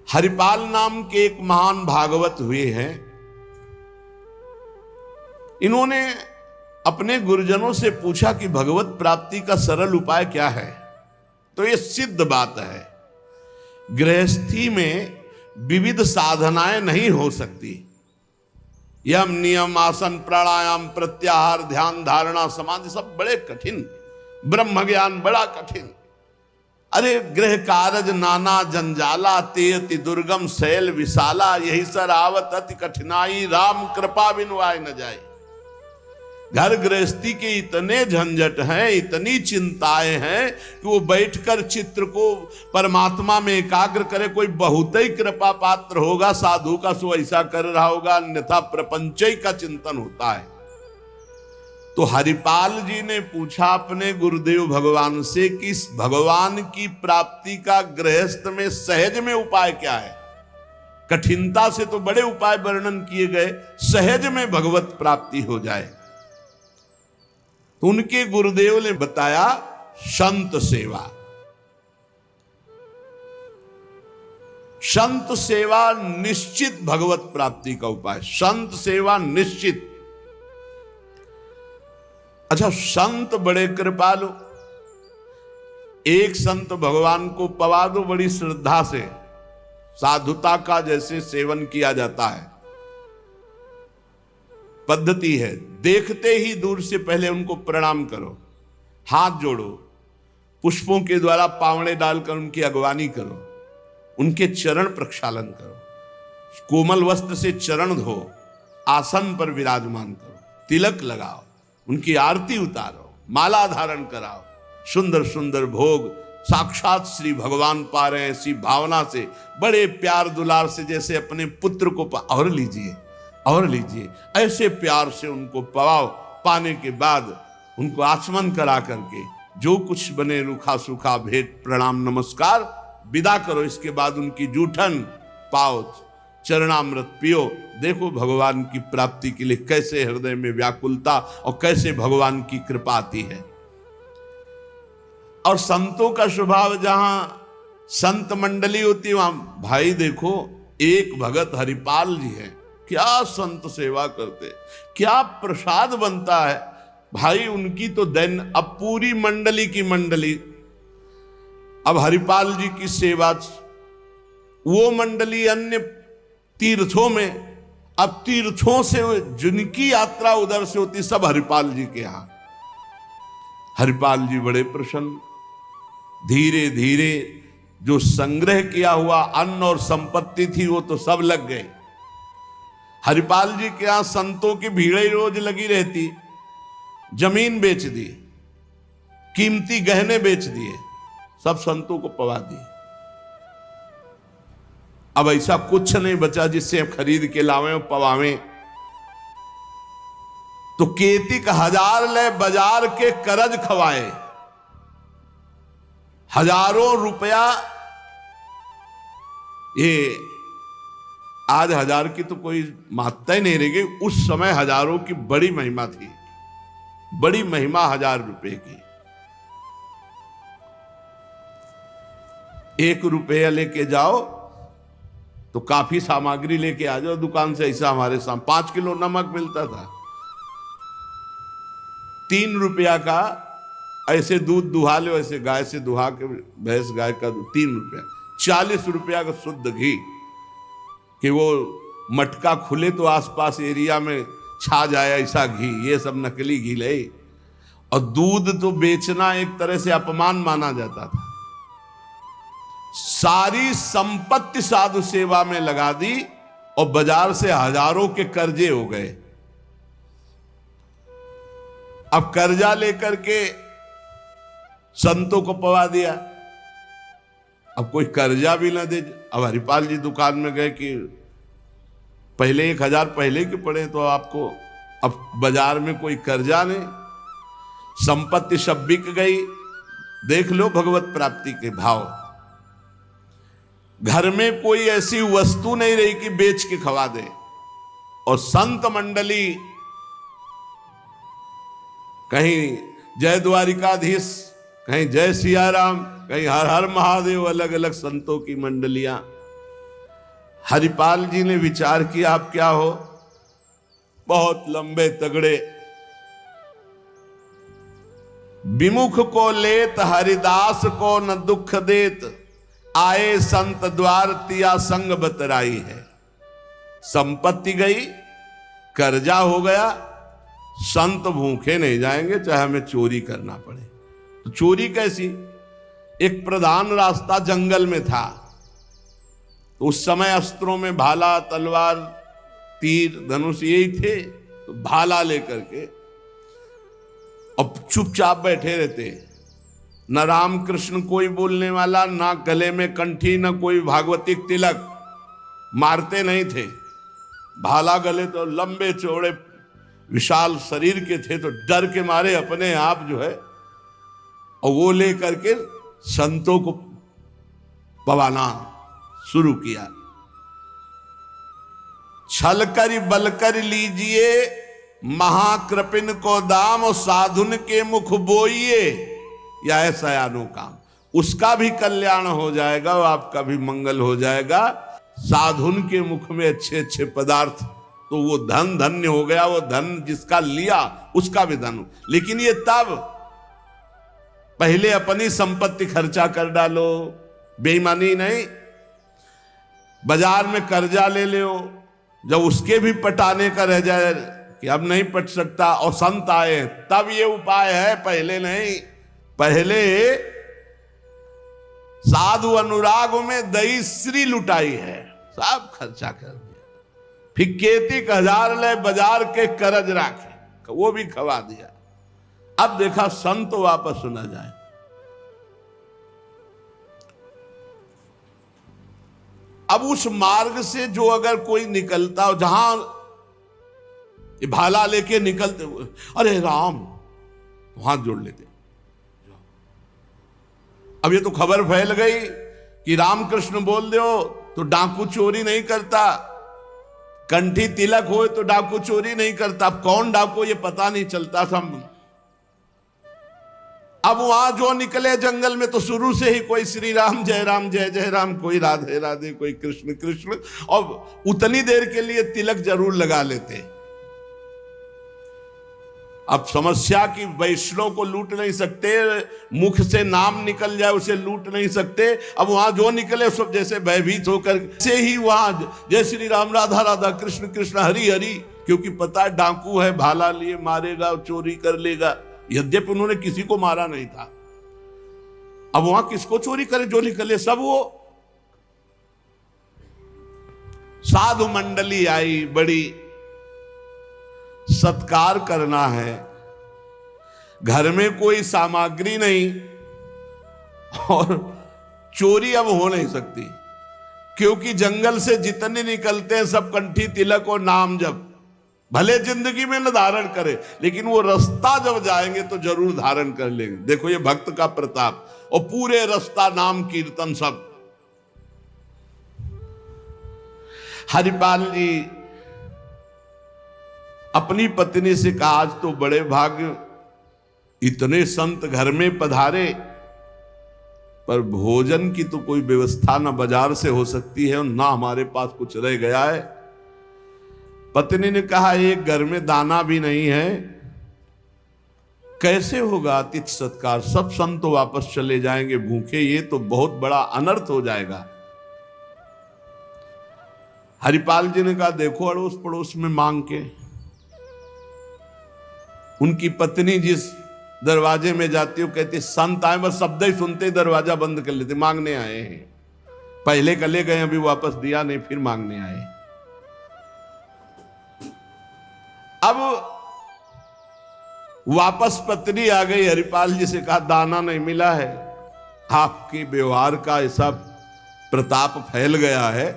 हरिपाल नाम के एक महान भागवत हुए हैं। इन्होंने अपने गुरुजनों से पूछा कि भगवत प्राप्ति का सरल उपाय क्या है। तो ये सिद्ध बात है, गृहस्थी में विविध साधनाएं नहीं हो सकती। यम नियम आसन प्राणायाम प्रत्याहार ध्यान धारणा समाधि सब बड़े कठिन, ब्रह्म ज्ञान बड़ा कठिन। अरे गृह कारज नाना जंजाला ते अति दुर्गम शैल विशाला, यही सर आवत अति कठिनाई राम कृपा बिनु आए न जाए। घर गृहस्थी के इतने झंझट हैं, इतनी चिंताएं हैं कि वो बैठकर चित्र को परमात्मा में एकाग्र करे। कोई बहुत ही कृपा पात्र होगा साधु का, सो ऐसा कर रहा होगा, अन्यथा प्रपंचई का चिंतन होता है। तो हरिपाल जी ने पूछा अपने गुरुदेव भगवान से कि इस भगवान की प्राप्ति का गृहस्थ में सहज में उपाय क्या है। कठिनता से तो बड़े उपाय वर्णन किए गए, सहज में भगवत प्राप्ति हो जाए। तो उनके गुरुदेव ने बताया संत सेवा। संत सेवा निश्चित भगवत प्राप्ति का उपाय, संत सेवा निश्चित। अच्छा, संत बड़े कृपालु, एक संत भगवान को पवा दो बड़ी श्रद्धा से, साधुता का जैसे सेवन किया जाता है, पद्धति है। देखते ही दूर से पहले उनको प्रणाम करो, हाथ जोड़ो, पुष्पों के द्वारा पावड़े डालकर उनकी अगवानी करो, उनके चरण प्रक्षालन करो, कोमल वस्त्र से चरण धो, आसन पर विराजमान करो, तिलक लगाओ, उनकी आरती उतारो, माला धारण कराओ, सुंदर सुंदर भोग साक्षात श्री भगवान पा रहे हैं ऐसी भावना से, बड़े प्यार दुलार से, जैसे अपने पुत्र को और लीजिए और लीजिए, ऐसे प्यार से उनको पवाओ। पाने के बाद उनको आचमन करा करके जो कुछ बने रूखा सूखा भेंट प्रणाम नमस्कार विदा करो। इसके बाद उनकी जूठन पाओ, चरणामृत पियो। देखो भगवान की प्राप्ति के लिए कैसे हृदय में व्याकुलता और कैसे भगवान की कृपा आती है। और संतों का स्वभाव, जहां संत मंडली होती है वहां, भाई देखो एक भगत हरिपाल जी हैं, क्या संत सेवा करते, क्या प्रसाद बनता है भाई उनकी तो दैन। अब पूरी मंडली की मंडली, अब हरिपाल जी की सेवा, वो मंडली अन्य तीर्थों में, अब तीर्थों से जिनकी यात्रा उधर से होती सब हरिपाल जी के यहां। हरिपाल जी बड़े प्रसन्न, धीरे धीरे जो संग्रह किया हुआ अन्न और संपत्ति थी वो तो सब लग गए। हरिपाल जी के यहां संतों की भीड़ ही रोज लगी रहती, जमीन बेच दी, कीमती गहने बेच दिए, सब संतों को पवा दिए। अब ऐसा कुछ नहीं बचा जिससे हम खरीद के लावें और पवावें। तो केतिक हजार ले बाजार के करज खवाए, हजारों रुपया। ये आज हजार की तो कोई महत्ता ही नहीं रह गई, उस समय हजारों की बड़ी महिमा थी, बड़ी महिमा 1000 रुपए की। 1 रुपया लेके जाओ तो काफी सामग्री लेके आ जाओ दुकान से। ऐसा हमारे सामने 5 किलो नमक मिलता था, 3 रुपया का ऐसे दूध दुहा लो, ऐसे गाय से दुहा के, भैंस गाय का दूध 3 रुपया, 40 रुपया का शुद्ध घी, कि वो मटका खुले तो आसपास एरिया में छा जाए ऐसा घी। ये सब नकली घी ले। और दूध तो बेचना एक तरह से अपमान माना जाता था। सारी संपत्ति साधु सेवा में लगा दी और बाजार से हजारों के कर्जे हो गए। अब कर्जा लेकर के संतों को पवा दिया, अब कोई कर्जा भी ना दे। अब हरिपाल जी दुकान में गए कि पहले 1000 पहले के पड़े तो आपको, अब बाजार में कोई कर्जा नहीं, संपत्ति सब बिक गई। देख लो भगवत प्राप्ति के भाव। घर में कोई ऐसी वस्तु नहीं रही कि बेच के खवा दे। और संत मंडली, कहीं जय द्वारिकाधीश, कहीं जय सिया राम, कहीं हर हर महादेव, अलग अलग संतों की मंडलियां। हरिपाल जी ने विचार किया आप क्या हो, बहुत लंबे तगड़े, विमुख को लेत हरिदास को न दुख देत, आए संत द्वार तिया संग बतराई है। संपत्ति गई, कर्जा हो गया, संत भूखे नहीं जाएंगे चाहे हमें चोरी करना पड़े। तो चोरी कैसी, एक प्रधान रास्ता जंगल में था, तो उस समय अस्त्रों में भाला, तलवार, तीर, धनुष यही थे। तो भाला लेकर के अब चुपचाप बैठे रहते, न राम कृष्ण कोई बोलने वाला, ना गले में कंठी, न कोई भागवतिक तिलक, मारते नहीं थे। भाला गले तो लंबे चौड़े विशाल शरीर के थे, तो डर के मारे अपने आप जो है और वो लेकर के संतों को पवाना शुरू किया। छल कर बल कर लीजिए महाकृपिन को दाम, और साधुन के मुख बोइए या ऐसा यानो काम, उसका भी कल्याण हो जाएगा और आपका भी मंगल हो जाएगा। साधुन के मुख में अच्छे अच्छे पदार्थ, तो वो धन धन्य हो गया, वो धन जिसका लिया उसका भी धन। लेकिन ये तब, पहले अपनी संपत्ति खर्चा कर डालो, बेईमानी नहीं। बाजार में कर्जा ले लो, जब उसके भी पटाने का रह जाए कि अब नहीं पट सकता और संत आए, तब ये उपाय है, पहले नहीं। पहले साधु अनुराग में दही श्री लुटाई है, सब खर्चा कर दिया। फिर खेती 1000 ले बाजार के करज राखे, वो भी खवा दिया। अब देखा संत वापस सुना जाए। अब उस मार्ग से जो अगर कोई निकलता हो, जहां भाला लेके निकलते हुए, अरे राम, हाथ जोड़ लेते। अब ये तो खबर फैल गई कि रामकृष्ण बोल दो तो डाकू चोरी नहीं करता, कंठी तिलक हो तो डाकू चोरी नहीं करता। अब कौन डाकू ये पता नहीं चलता था। अब वहां जो निकले जंगल में, तो शुरू से ही कोई श्री राम जय जय राम, कोई राधे राधे, कोई कृष्ण कृष्ण, और उतनी देर के लिए तिलक जरूर लगा लेते। अब समस्या की वैष्णव को लूट नहीं सकते, मुख से नाम निकल जाए उसे लूट नहीं सकते। अब वहां जो निकले सब जैसे भयभीत होकर से ही वहां जय श्री राम, राधा राधा, कृष्ण कृष्ण, हरि हरि, क्योंकि पता है डाकू है, भाला लिए मारेगा, चोरी कर लेगा। यद्यपि उन्होंने किसी को मारा नहीं था। अब वहां किसको चोरी करे, जो निकले सब वो। साधु मंडली आई, बड़ी सत्कार करना है, घर में कोई सामग्री नहीं और चोरी अब हो नहीं सकती, क्योंकि जंगल से जितने निकलते हैं सब कंठी तिलक और नाम जप, भले जिंदगी में न धारण करे, लेकिन वो रास्ता जब जाएंगे तो जरूर धारण कर लेंगे। देखो ये भक्त का प्रताप, और पूरे रास्ता नाम कीर्तन सब। हरिपाल जी अपनी पत्नी से कहा, आज तो बड़े भाग्य, इतने संत घर में पधारे, पर भोजन की तो कोई व्यवस्था ना बाजार से हो सकती है और ना हमारे पास कुछ रह गया है। पत्नी ने कहा, एक घर में दाना भी नहीं है, कैसे होगा अतिथि सत्कार, सब संत तो वापस चले जाएंगे भूखे, ये तो बहुत बड़ा अनर्थ हो जाएगा। हरिपाल जी ने कहा, देखो अड़ोस पड़ोस में मांग के। उनकी पत्नी जिस दरवाजे में जाती हो, कहती संत आए, बस शब्द ही सुनते ही दरवाजा बंद कर लेते, मांगने आए हैं। पहले कले गए, अभी वापस दिया नहीं, फिर मांगने आए। अब वापस पत्नी आ गई, हरिपाल जी से कहा, दाना नहीं मिला है। आपके व्यवहार का ऐसा प्रताप फैल गया है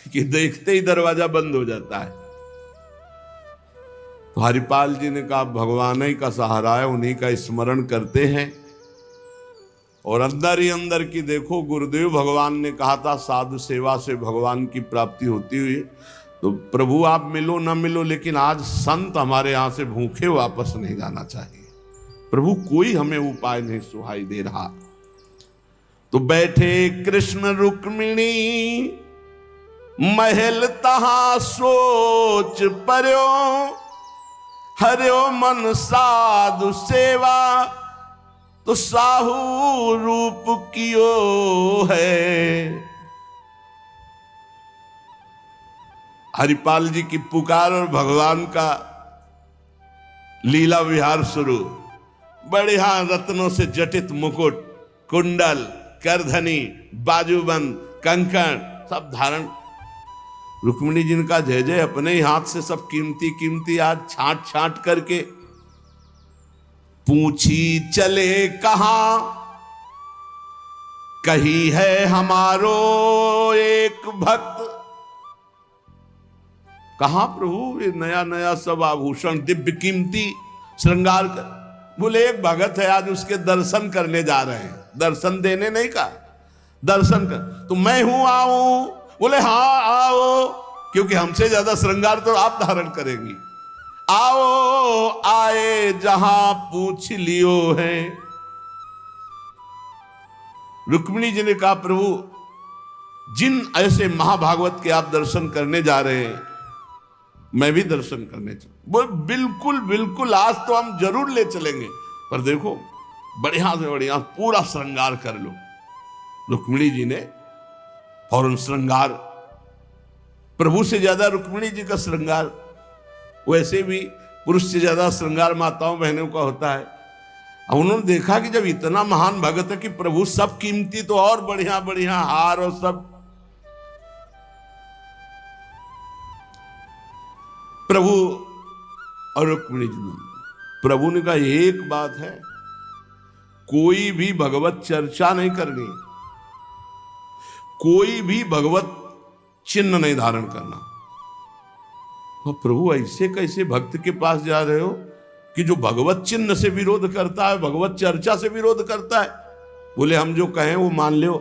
कि देखते ही दरवाजा बंद हो जाता है। तो हरिपाल जी ने कहा, भगवान ही का सहारा है, उन्हीं का स्मरण करते हैं। और अंदर ही अंदर की देखो, गुरुदेव भगवान ने कहा था साधु सेवा से भगवान की प्राप्ति होती हुई। तो प्रभु आप मिलो न मिलो, लेकिन आज संत हमारे यहां से भूखे वापस नहीं जाना चाहिए। प्रभु कोई हमें उपाय नहीं सुहाई दे रहा। तो बैठे कृष्ण रुक्मिणी महल तहां सोच पर्यो, हरियो मन साधु सेवा, तो साहू रूप कियो है। हरिपाल जी की पुकार और भगवान का लीला विहार शुरू। बढ़िया रत्नों से जटित मुकुट, कुंडल, करधनी, बाजूबंद, कंकण सब धारण। रुक्मिणी जी का जय जय, अपने ही हाथ से सब कीमती कीमती आज छांट छांट करके। पूछी चले कहां, कही है हमारो एक भक्त। कहां प्रभु ये नया नया सब आभूषण दिव्य कीमती श्रृंगार कर। बोले एक भगत है, आज उसके दर्शन करने जा रहे हैं। दर्शन देने नहीं का, दर्शन कर। तो मैं हूं, आऊं? बोले हाँ आओ, क्योंकि हमसे ज्यादा श्रृंगार तो आप धारण करेंगी। आओ आए जहां पूछ लियो है। रुक्मिणी जी ने कहा प्रभु जिन ऐसे महाभागवत के आप दर्शन करने जा रहे हैं, मैं भी दर्शन करने चल। बोल बिल्कुल बिल्कुल, आज तो हम जरूर ले चलेंगे, पर देखो बढ़िया से बढ़िया पूरा श्रृंगार कर लो। रुक्मिणी जी ने फौरन श्रृंगार, प्रभु से ज्यादा रुक्मिणी जी का श्रृंगार। वैसे भी पुरुष से ज्यादा श्रृंगार माताओं बहनों का होता है। अब उन्होंने देखा कि जब इतना महान भगत है कि प्रभु सब कीमती, तो और बढ़िया बढ़िया हार और सब। प्रभु और रुक्मिणी जी, प्रभु ने कहा एक बात है, कोई भी भगवत चर्चा नहीं करनी, कोई भी भगवत चिन्ह नहीं धारण करना। तो प्रभु ऐसे कैसे भक्त के पास जा रहे हो कि जो भगवत चिन्ह से विरोध करता है, भगवत चर्चा से विरोध करता है? बोले हम जो कहें वो मान लो।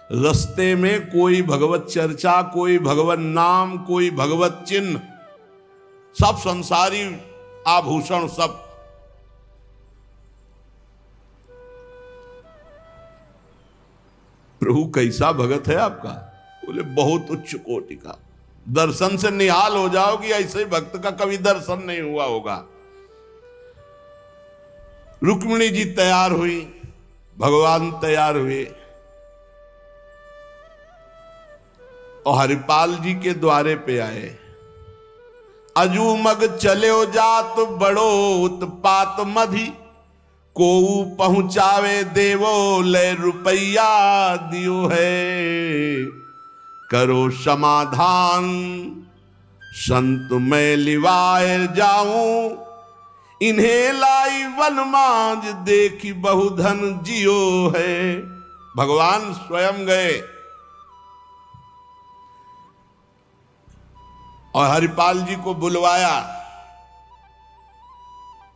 रस्ते में कोई भगवत चर्चा, कोई भगवत नाम, कोई भगवत चिन्ह, सब संसारी आभूषण सब। प्रभु कैसा भगत है आपका? बोले बहुत उच्च कोटि का, दर्शन से निहाल हो जाओगी, ऐसे भक्त का कभी दर्शन नहीं हुआ होगा। रुक्मिणी जी तैयार हुई, भगवान तैयार हुए और हरिपाल जी के द्वारे पे आए। अजू मग चलो जात बड़ो उत्पात मधि, को पहुंचावे देवो ले रुपया दियो है। करो समाधान संत मैं लिवाए जाऊं, इन्हें लाई वनमाज देखी बहुधन जियो है। भगवान स्वयं गए और हरिपाल जी को बुलवाया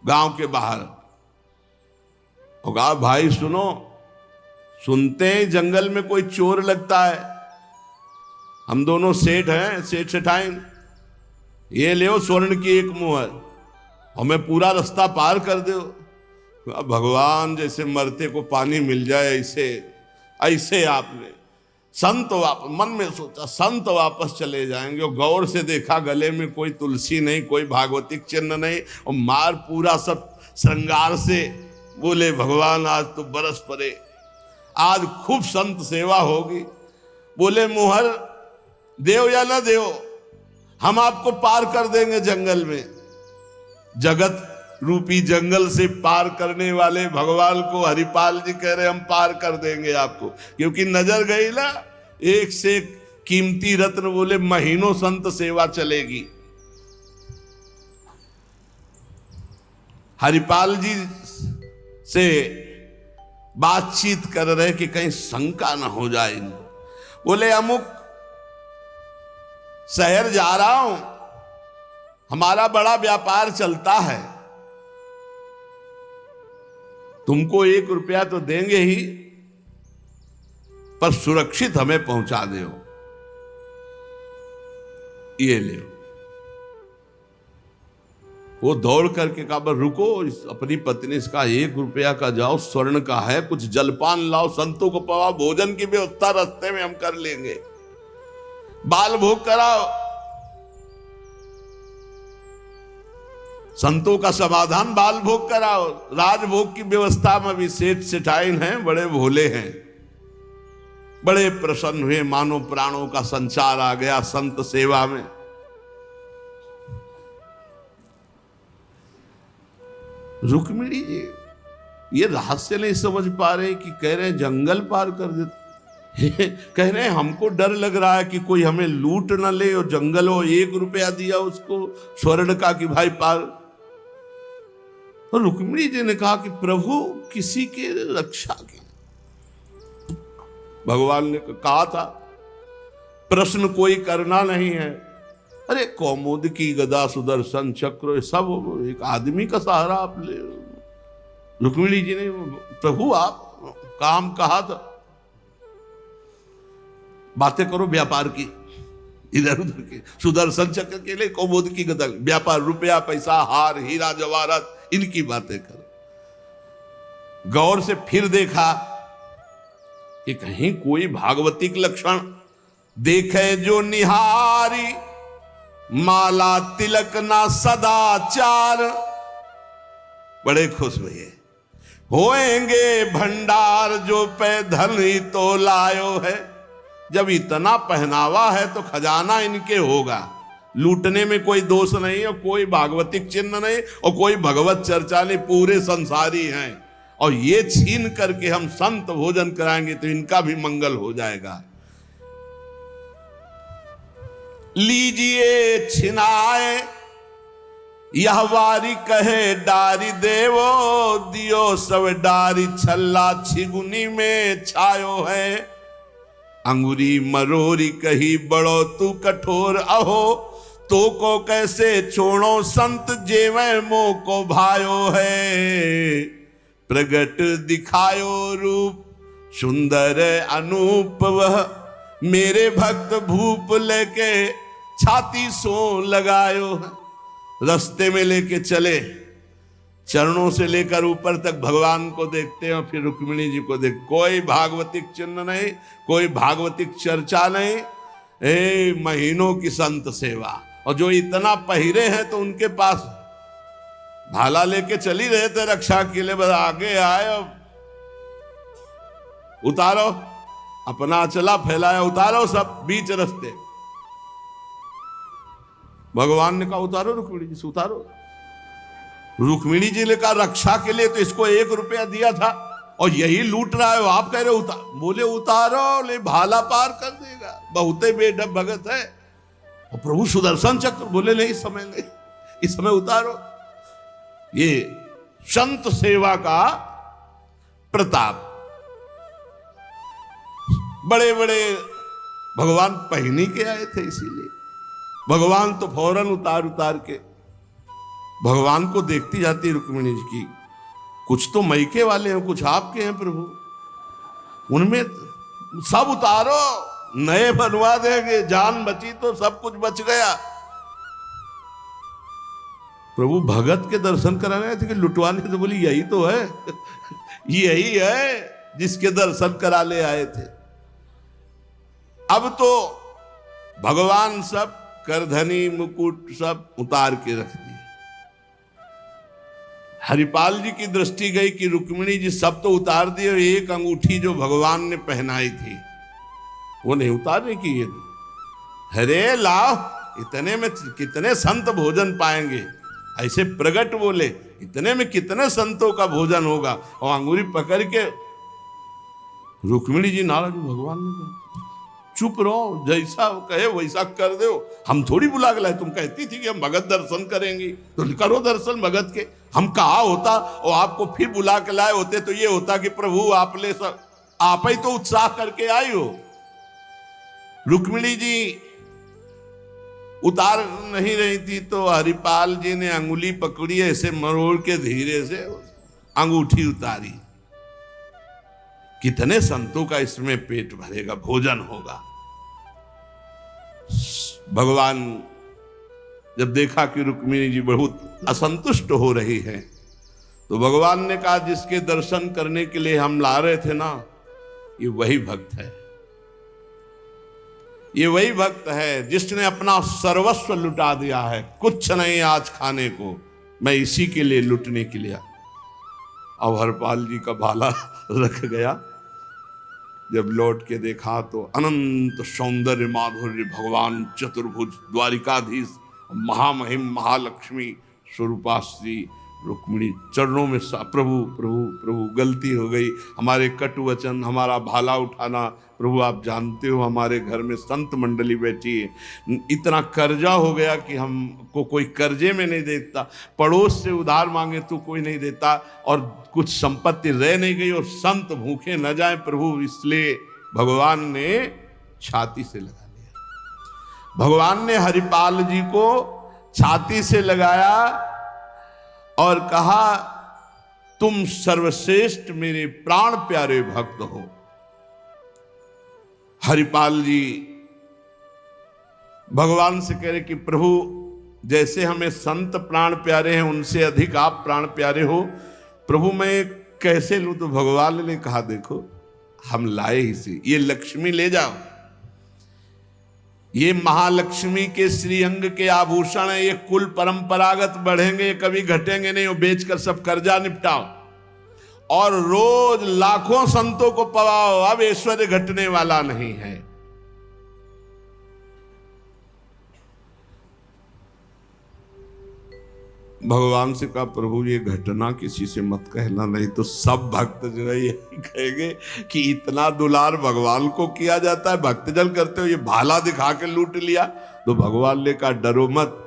गांव के बाहर और कहा भाई सुनो, सुनते हैं जंगल में कोई चोर लगता है, हम दोनों सेठ हैं, सेठ सेठाइन, ये ले स्वर्ण की एक मुहर, हमें पूरा रास्ता पार कर दो। भगवान जैसे मरते को पानी मिल जाए ऐसे ऐसे आपने संत वापस मन में सोचा, संत वापस चले जाएंगे और गौर से देखा गले में कोई तुलसी नहीं, कोई भागवतिक चिन्ह नहीं और मार पूरा सब श्रृंगार से। बोले भगवान आज तो बरस पड़े, आज खूब संत सेवा होगी। बोले मुहर देव या ना देव, हम आपको पार कर देंगे जंगल में। जगत रूपी जंगल से पार करने वाले भगवान को हरिपाल जी कह रहे हम पार कर देंगे आपको, क्योंकि नजर गई ना एक से एक कीमती रत्न। बोले महीनों संत सेवा चलेगी। हरिपाल जी से बातचीत कर रहे कि कहीं शंका ना हो जाए इनको। बोले अमुक शहर जा रहा हूं, हमारा बड़ा व्यापार चलता है, तुमको 1 रुपया तो देंगे ही, पर सुरक्षित हमें पहुंचा दो, ये ले। वो दौड़ करके कहा बस रुको, अपनी पत्नी से कहा 1 रुपया का जाओ, स्वर्ण का है, कुछ जलपान लाओ, संतों को पवा, भोजन की व्यवस्था रास्ते में हम कर लेंगे। बाल भोग कराओ। संतों का समाधान बाल भोग कराओ। राजभोग की व्यवस्था में भी सेठ सेठाइन हैं, बड़े भोले हैं, बड़े प्रसन्न हुए, मानो प्राणों का संचार आ गया संत सेवा में। रुक्मिणी जी ये रहस्य नहीं समझ पा रहे कि कह रहे हैं जंगल पार कर देते, कह रहे हैं हमको डर लग रहा है कि कोई हमें लूट न ले, और जंगल हो, 1 रुपया दिया उसको स्वर्ण का कि भाई पार। तो रुक्मिणी जी ने कहा कि प्रभु किसी के रक्षा की, भगवान ने कहा था प्रश्न कोई करना नहीं है। अरे कौमुद की गदा सुदर्शन चक्र सब एक आदमी का सहारा आप ले। रुक्मिणी जी ने प्रभु आप काम कहा था, बातें करो व्यापार की, इधर उधर के सुदर्शन चक्र के लिए कौमुद की गदा, व्यापार, रुपया पैसा हार हीरा जवाहरात, इनकी बातें करो। गौर से फिर देखा कि कहीं कोई भागवतिक लक्षण देखे जो निहारी, माला तिलक ना सदाचार। बड़े खुश हुए, होएंगे भंडार जो पे धन ही तो लायो है। जब इतना पहनावा है तो खजाना इनके होगा, लूटने में कोई दोष नहीं और कोई भागवतिक चिन्ह नहीं और कोई भगवत चर्चा नहीं, पूरे संसारी हैं। और ये छीन करके हम संत भोजन कराएंगे तो इनका भी मंगल हो जाएगा। लीजिए छिनाए यह वारी कहे डारी देवो, दियो सब डारी छल्ला छिगुनी में छायो है। अंगुरी मरोरी कही बड़ो तू कठोर, अहो तो को कैसे छोड़ो संत जेवे मो को भायो है। प्रगट दिखायो रूप सुंदर अनूप, वह मेरे भक्त भूप लेके छाती सो लगायो है। रास्ते में लेके चले, चरणों से लेकर ऊपर तक भगवान को देखते हैं और फिर रुक्मिणी जी को देख। कोई भागवतिक चिन्ह नहीं, कोई भागवतिक चर्चा नहीं, महीनों की संत सेवा। और जो इतना पहिरे हैं तो उनके पास भाला लेके चली रहे थे रक्षा के लिए, बस आगे आए और उतारो, अपना चला फैलाया, उतारो सब बीच रास्ते। भगवान ने कहा उतारो रुक्मिणी जी से, उतारो। रुक्मिणी जी ने कहा रक्षा के लिए तो इसको 1 रुपया दिया था और यही लूट रहा है, आप कह रहे उतार। बोले उतारो, ले भाला पार कर देगा, बहुते बेढब भगत है। और प्रभु सुदर्शन चक्र, बोले नहीं इस समय नहीं, इस समय उतारो। ये संत सेवा का प्रताप। बड़े बड़े भगवान पहनी के आए थे, इसीलिए भगवान तो फौरन उतार के भगवान को देखती जाती रुक्मिणी जी की। कुछ तो मैके वाले हैं, कुछ आपके हैं प्रभु, उनमें सब उतारो, नए बनवा देंगे, जान बची तो सब कुछ बच गया। प्रभु भगत के दर्शन कराने आए थे कि लुटवाने? तो बोली यही तो है यही है जिसके दर्शन करा ले आए थे। अब तो भगवान सब करधनी मुकुट सब उतार के रख दिए। हरिपाल जी की दृष्टि गई कि रुक्मिणी जी सब तो उतार दिए, एक अंगूठी जो भगवान ने पहनाई थी वो नहीं उतारने की। ये हरे लाओ, इतने में कितने संत भोजन पाएंगे। ऐसे प्रगट बोले, इतने में कितने संतों का भोजन होगा। और अंगूरी पकड़ के रुक्मिणी जी नाराज, भगवान ने कहा चुप रहो, जैसा कहे वैसा कर दो, हम थोड़ी बुला के लाए। तुम कहती थी कि हम भगत दर्शन करेंगी तो करो दर्शन भगत के। हम कहा होता और आपको फिर बुला के लाए होते तो ये होता कि प्रभु आप ले सब, आप ही तो उत्साह करके आई हो। रुक्मिणी जी उतार नहीं रही थी तो हरिपाल जी ने अंगुली पकड़ी, ऐसे मरोड़ के धीरे से अंगूठी उतारी। कितने संतों का इसमें पेट भरेगा, भोजन होगा। भगवान जब देखा कि रुक्मिणी जी बहुत असंतुष्ट हो रही है तो भगवान ने कहा जिसके दर्शन करने के लिए हम ला रहे थे ना, ये वही भक्त है, ये वही भक्त है जिसने अपना सर्वस्व लुटा दिया है, कुछ नहीं आज खाने को, मैं इसी के लिए लुटने के लिए। अब हरपाल जी का भाला रख गया, जब लौट के देखा तो अनंत सौंदर्य माधुर्य भगवान चतुर्भुज द्वारिकाधीश महामहिम महालक्ष्मी स्वरूपा श्री रुक्मिणी चरणों में प्रभु प्रभु प्रभु गलती हो गई, हमारे कटु वचन, हमारा भाला उठाना, प्रभु आप जानते हो हमारे घर में संत मंडली बैठी है, इतना कर्जा हो गया कि हमको कोई कर्जे में नहीं देता, पड़ोस से उधार मांगे तो कोई नहीं देता, और कुछ संपत्ति रह नहीं गई और संत भूखे न जाए प्रभु, इसलिए भगवान ने छाती से लगा लिया। भगवान ने हरिपाल जी को छाती से लगाया और कहा तुम सर्वश्रेष्ठ मेरे प्राण प्यारे भक्त हो। हरिपाल जी भगवान से कह रहे कि प्रभु जैसे हमें संत प्राण प्यारे हैं उनसे अधिक आप प्राण प्यारे हो, प्रभु मैं कैसे लूं? तो भगवान ने कहा देखो हम लाए ही से, ये लक्ष्मी ले जाओ, ये महालक्ष्मी के श्रीअंग के आभूषण है, ये कुल परंपरागत बढ़ेंगे, कभी घटेंगे नहीं, वो बेचकर सब कर्जा निपटाओ और रोज लाखों संतों को पवाओ, अब ऐश्वर्य घटने वाला नहीं है। भगवान से कहा प्रभु ये घटना किसी से मत कहना, नहीं तो सब भक्त जो है यही कहेंगे कि इतना दुलार भगवान को किया जाता है, भक्तजन करते हो ये भाला दिखा के लूट लिया। तो भगवान ने कहा डरो मत,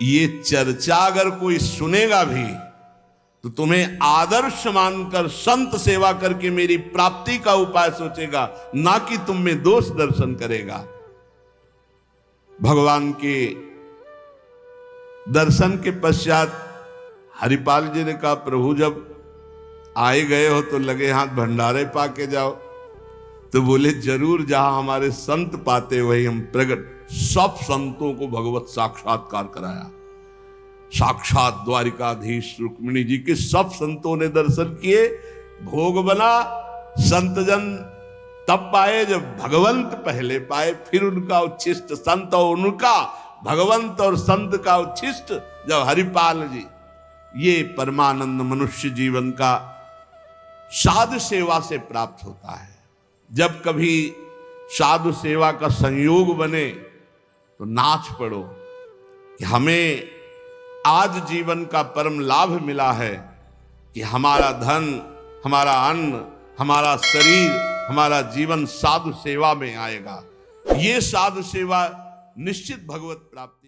ये चर्चा अगर कोई सुनेगा भी तो तुम्हें आदर्श मानकर संत सेवा करके मेरी प्राप्ति का उपाय सोचेगा, ना कि तुम में दोष दर्शन करेगा। भगवान के दर्शन के पश्चात हरिपाल जी ने कहा प्रभु जब आए गए हो तो लगे हाथ भंडारे पाके जाओ। तो बोले जरूर, जहां हमारे संत पाते वही हम प्रकट। सब संतों को भगवत साक्षात्कार कराया, साक्षात द्वारिकाधीश रुक्मिणी जी के सब संतों ने दर्शन किए, भोग बना, संतजन तब पाए जब भगवंत पहले पाए, फिर उनका उच्छिष्ट संत और उनका भगवंत और संत का उच्छिष्ट जब हरिपाल जी। ये परमानंद मनुष्य जीवन का साधु सेवा से प्राप्त होता है। जब कभी साधु सेवा का संयोग बने तो नाच पड़ो कि हमें आज जीवन का परम लाभ मिला है कि हमारा धन, हमारा अन्न, हमारा शरीर, हमारा जीवन साधु सेवा में आएगा। ये साधु सेवा निश्चित भगवत प्राप्ति